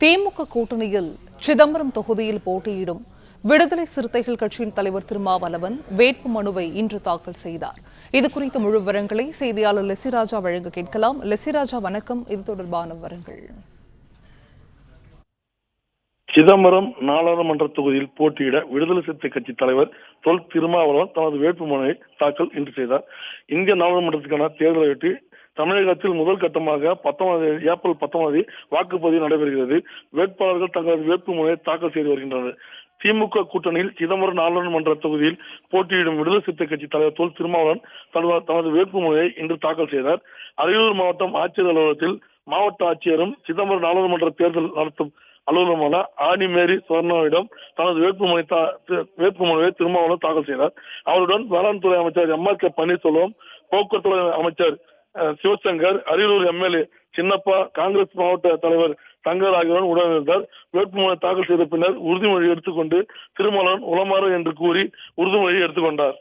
திமுக கூட்டணியில் சிதம்பரம் தொகுதியில் போட்டியிடும் விடுதலை சிறுத்தைகள் கட்சியின் தலைவர் திருமாவளவன் வேட்பு மனுவை இன்று தாக்கல் செய்தார். இதுகுறித்த முழு விவரங்களை செய்தியாளர் லெசிராஜா வழங்க கேட்கலாம். லெசிராஜா, வணக்கம். இது தொடர்பான விவரங்கள். சிதம்பரம் நாடாளுமன்ற தொகுதியில் போட்டியிட விடுதலை சிறுத்தை கட்சி தலைவர் தொல் திருமாவளவன் தனது வேட்புமனுவை தாக்கல் இன்று செய்தார். இந்திய நாடாளுமன்றத்துக்கான தேர்தலையொட்டி தமிழகத்தில் முதல் கட்டமாக ஏப்ரல் 19 வாக்குப்பதிவு நடைபெறுகிறது. வேட்பாளர்கள் தங்களது வேட்புமனுவை தாக்கல் செய்து வருகின்றனர். திமுக கூட்டணியில் சிதம்பரம் நாடாளுமன்ற தொகுதியில் போட்டியிடும் விடுதலை சிறுத்தை கட்சி தலைவர் தொல் திருமாவளவன் தனது வேட்புமனுவை இன்று தாக்கல் செய்தார். அரியலூர் மாவட்டம் ஆட்சியர் அலுவலகத்தில் மாவட்ட ஆட்சியரும் சிதம்பரம் நாடாளுமன்ற தேர்தல் நடத்தும் அலுவலகமான ஆனிமேரி சுவர்ணாவிடம் தனது வேட்புமனுவை திருமாவளவன் தாக்கல் செய்தார். அவருடன் வேளாண் துறை அமைச்சர் எம்.ஆர்.கே. பன்னீர்செல்வம், போக்குவரத்து அமைச்சர் சிவசங்கர், அரியலூர் எம்எல்ஏ சின்னப்பா, காங்கிரஸ் மாவட்ட தலைவர் தங்கர் ஆகியோருடன் உடனிருந்தார். வேட்புமனு தாக்கல் செய்த பின்னர் உறுதிமொழி எடுத்துக்கொண்டு திருமாவளவன் உளமாறு என்று கூறி உறுதிமொழி எடுத்துக்கொண்டார்.